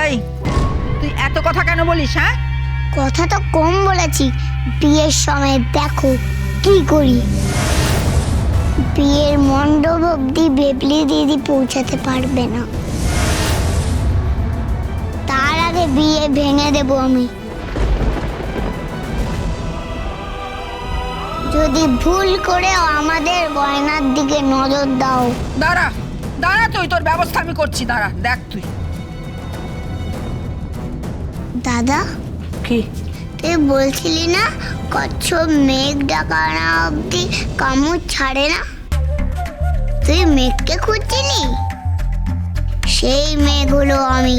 এই তুই এত কথা কেন বলিস? হ্যাঁ, কথা তো কম বলেছি, বিয়ের সময় দেখো কি করি। বিয়ের মণ্ডপ অব্দি বেবলি দিদি পৌঁছাতে পারবে না, তার আগে বিয়ে ভেঙে দেব আমি। যদি ভুল করে আমাদের গয়নার দিকে নজর দাও। দাঁড়া দাঁড়া, তুই তোর ব্যবস্থা আমি করছি, দাঁড়া দেখ তুই। দাদা, কি তুই বলছিলি না কচ্ছপ মেঘ ডাকানা অব্দি কামড় ছাড়ে না? তুই মেঘকে খুঁজছিলি? সেই মেঘ হলো আমি,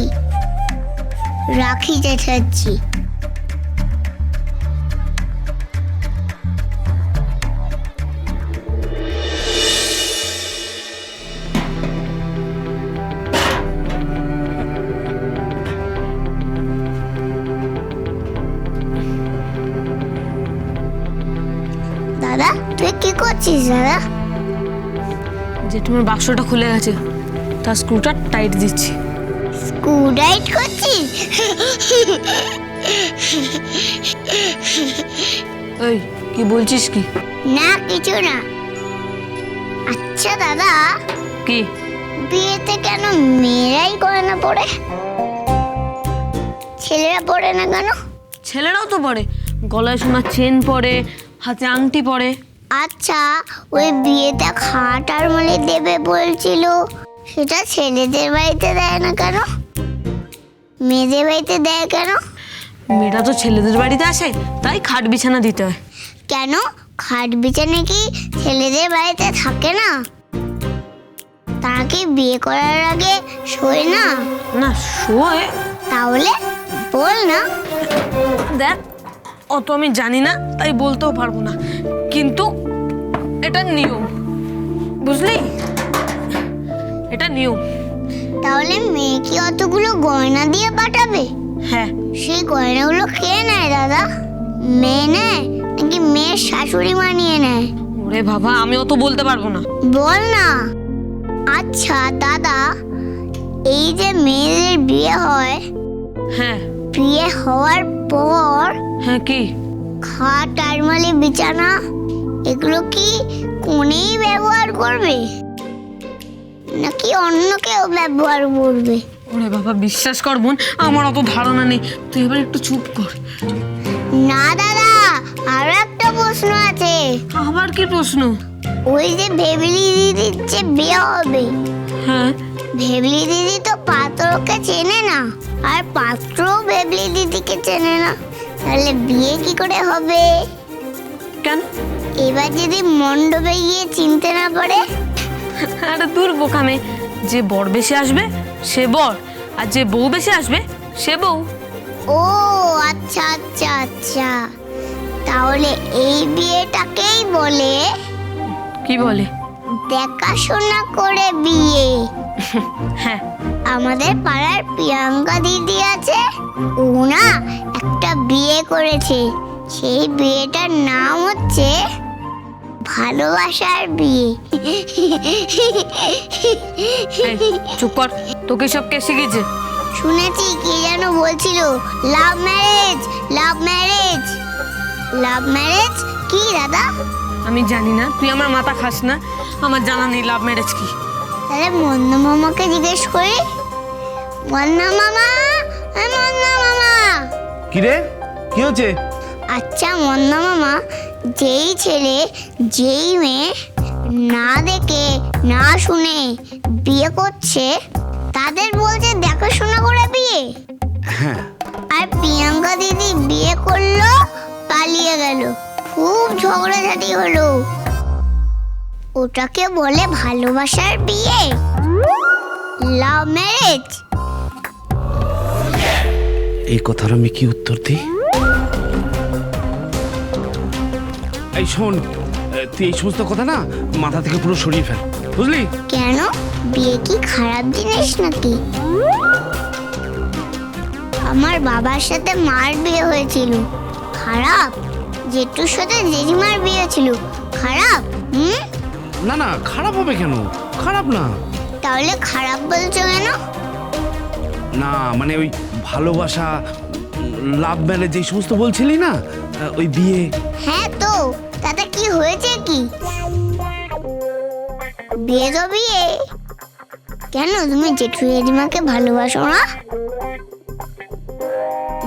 রাখি চেঁচাচ্ছি। দাদা, তুই কি করছিস দাদা? জেঠুমার বাক্সটা খুলে গেছে, তার স্ক্রুটা টাইট দিচ্ছি। স্ক্রু টাইট করছিস? এই কি বলছিস কি? না কিছু না। আচ্ছা দাদা, কি বিয়েতে কেন মেয়েরাই গয়না পরে, ছেলেরা পরে না কেন? ছেলেরাও তো পরে, গলায় সোনার চেন পরে, হাতে আংটি পরে। আচ্ছা, ওই বিয়েতে খাট আর মালি দেবে বলছিল, সেটা ছেলেদের বাড়িতে দেয় না কেন, মেয়েদের বাড়িতে দেয় কেন? মেয়েরা তো ছেলেদের বাড়িতে আসে, তাই খাট বিছানা দিতে হয়। কেন, খাট বিছানা কি ছেলেদের বাড়িতে থাকে না? তারা কি বিয়ে করার আগে শোয় না? না শোয়। তাহলে বল না। দেখ, অত আমি জানি না, তাই বলতেও পারবো না, কিন্তু এটা নিয়ম, বুঝলি? এটা নিয়ম। তাহলে মেয়ে কি অতগুলো গয়না দিয়ে পাঠাবে? হ্যাঁ। সেই গয়নাগুলো কে নেয় দাদা? মেয়ে নেয় নাকি মেয়ের শাশুড়ি মানিয়ে নেয়? ওরে বাবা, আমি অত বলতে পারবো না। বল না। আচ্ছা দাদা, এই যে মেয়েদের বিয়ে হয়, হ্যাঁ। বিয়ে হওয়ার পর হ্যাঁ কি? খাট আলমারি বিছানা এগুলো কি কোনেই ব্যবহার করবে নাকি অন্য কেউ ব্যবহার করবে? ওরে বাবা, বিশ্বাস কর বোন, আমার অত ধারণা নেই, তুই এবার একটু চুপ কর। না দাদা, আরো একটা প্রশ্ন আছে। আবার কি প্রশ্ন? ওই যে ভেবলি দিদির যে বিয়ে হবে, হ্যাঁ। ভেবলি দিদি তো পাত্রকে চেনে না, আর পাত্র ভেবলি দিদিকে চেনে না, তাহলে বিয়ে কি করে হবে? কেন? এবার যদি মণ্ডপে গিয়ে চিনতে না পারে? আরে দূর বোকামে, যে বর বেশি আসবে সে বর, আর যে বউ বেশি আসবে সে বউ। ও আচ্ছা আচ্ছা আচ্ছা, তাহলে এই বিয়েটাকেই বলে কি বলে? দেখাশোনা করে বিয়ে। হ্যাঁ। আমাদের পাড়ার প্রিয়াঙ্কা দিদি আছে, ও না একটা বিয়ে করেছে, সেই বিয়েটার নাম হচ্ছে ভালোবাসার বিয়ে। এই, চুপ কর, তোকে সব কে শিখিয়েছে? শুনেছি কি যেন বলছিল, love marriage, love marriage. Love marriage কি দাদা? আমি জানি না, তুই আমার মাথা খাস না, আমার জানা নেই লাভ ম্যারেজ কি। তাহলে মন্না মামাকে জিজ্ঞেস করি। মন্না মামা, মন্না মামা। কি রে, কি হচ্ছে? আচ্ছা মন্না মামা, যেই ছেলে যেই মেয়ে না দেখে না শুনে বিয়ে করছে, তাদের বলছে দেখাশোনা করে বিয়ে। হ্যাঁ। আর প্রিয়াঙ্কা দিদি বিয়ে করলো, পালিয়ে গেল, খুব ঝগড়াঝাটি হলো, ওটাকে বলে ভালোবাসার বিয়ে, লাভ ম্যারেজ। এই কথার আমি কি উত্তর দিই? এই শোন, তুই এই সমস্ত কথা না মাথা থেকে পুরো সরিয়ে ফেল, বুঝলি? কেন, বিয়ে কি খারাপ জিনিস নাকি? আমার বাবার সাথে মার বিয়ে হয়েছিল, খারাপ? জেঠুর সাথে জেঠিমার বিয়ে ছিল, খারাপ? না না, খারাপ হবে কেন? খারাপ না। তাহলে খারাপ বলছো কেন? না মানে ওই ভালোবাসা, লাভ ম্যারেজ এই সমস্ত বলছিলি না, ওই বিয়ে। হ্যাঁ তো তাতে কি হয়েছে কি? বিয়ে তো বিয়ে। কেন তুমি জেঠু জেঠিমাকে ভালোবাসো না?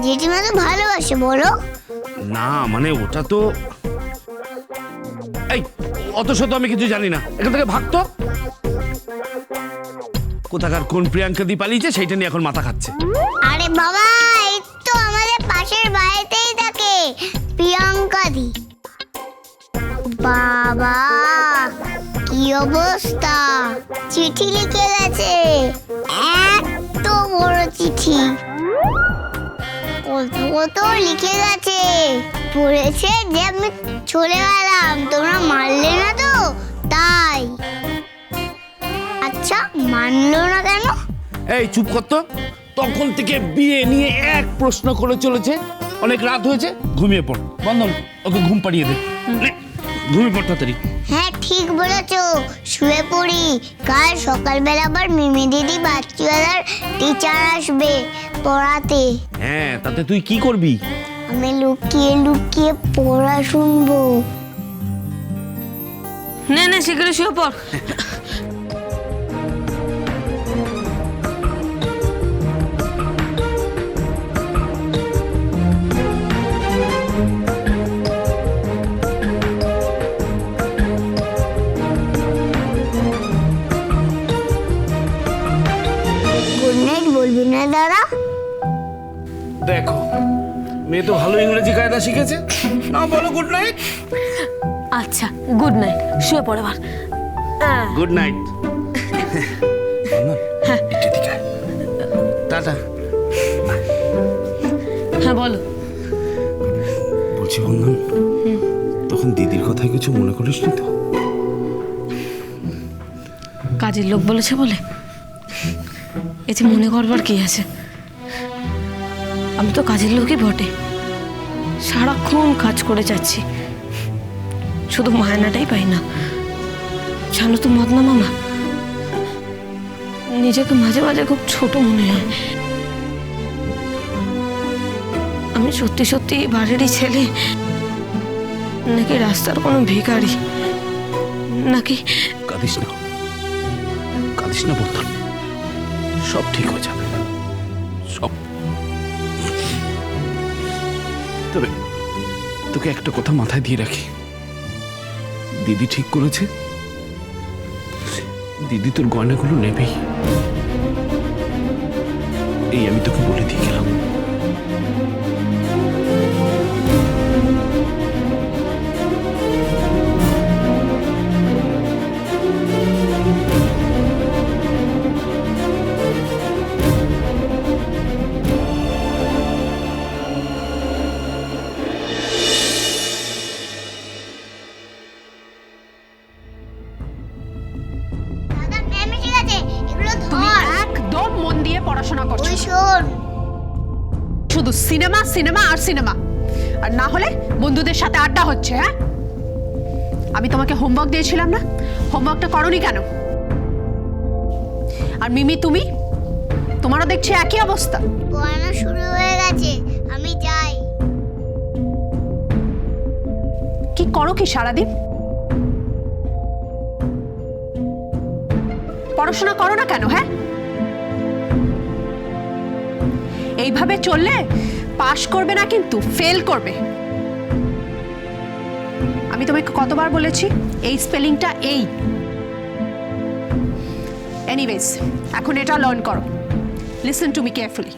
জেঠিমা তো ভালোবাসে, বলো। না মানে ওটা তো, এই অত শত আমি কিছু জানি না, এখান থেকে ভাগতো। কোথাকার কোন প্রিয়াঙ্কা দি পালিয়েছে সেইটা নিয়ে এখন মাথা খাচ্ছে। আরে বাবা, এই তো আমাদের পাশের বাড়িতেই থাকে প্রিয়াঙ্কা দি। বাবা কি অবস্থা, চিঠি লিখে গেছে, এত বড় চিঠি, কত কত লিখে গেছে। বলেছে যে আমি চলে গেলাম, তোমরা মানলে না তো তাই। আচ্ছা মানলো না কেন? এই চুপ কর তো, তখন থেকে বিয়ে নিয়ে এক প্রশ্ন করে চলেছে। অনেক রাত হয়েছে, ঘুমিয়ে পড়। বন্ধন, ওকে ঘুম পাড়িয়ে দে, নে, ঘুমিয়ে পড় তাড়াতাড়ি। হ্যাঁ ঠিক বলেছো, শুয়ে পড়ি। কাল সকালবেলা আবার মিমি দিদি বাচ্চাদার টিচার আসবে পড়াতে। হ্যাঁ, তাতে তুই কি করবি? আমি লুকিয়ে লুকিয়ে পড়া শুনবো। নে নে শীঘ্র শুয়ে পড়। গুড নাইট বলবি না দাদা? দেখো, মেয়ে তো ভালো ইংরেজি কায়দা শিখেছে, না বলো গুড নাইট। আচ্ছা গুড নাইট, শুয়ে পড় এবার। Good night. টাটা। হ্যাঁ বলো। বলছি বন্ধন, তখন দিদির কথায় কিছু মনে করিস নি তো? কাজের লোক বলেছে বলে এতে মনে করবার কি আছে? আমি তো কাজের লোকই বটে, সারাক্ষণ কাজ করে যাচ্ছি, শুধু মায়নাটাই পাই না। জানো তো মদনা মামা, নিজেকে মাঝে মাঝে খুব ছোট মনে হয়। আমি সত্যি সত্যি বাড়িরই ছেলে, নাকি রাস্তার কোনো ভিখারি, নাকি? কাঁদিস না, কাঁদিস না বন্ধন, সব ঠিক হয়ে যাবে, সব। তবে তোকে একটা কথা মাথায় দিয়ে রাখি, দিদি ঠিক করেছে, দিদি তোর গয়নাগুলো নেবেই, এই আমি তোকে বলে দিয়ে গেলাম। দাদা ম্যাম এসে গেছে, এগুলো ধর। একদম মন দিয়ে পড়াশোনা করছো। ওই শোন, শুধু সিনেমা সিনেমা আর সিনেমা, আর না হলে বন্ধুদের সাথে আড্ডা হচ্ছে। হ্যাঁ, আমি তোমাকে হোমওয়ার্ক দিয়েছিলাম না, হোমওয়ার্কটা করোনি কেন? আর মিমি তুমি, তোমারও দেখছি একই অবস্থা। পড়ানো শুরু হয়ে গেছে, আমি যাই। কি করো কি সারাদিন? পড়াশোনা করো না কেন? হ্যাঁ, এইভাবে চললে পাশ করবে না, কিন্তু ফেল করবে। আমি তোমাকে কতবার বলেছি এই স্পেলিংটা এই। এনিওয়েজ, এখন এটা লার্ন করো। Listen to me carefully.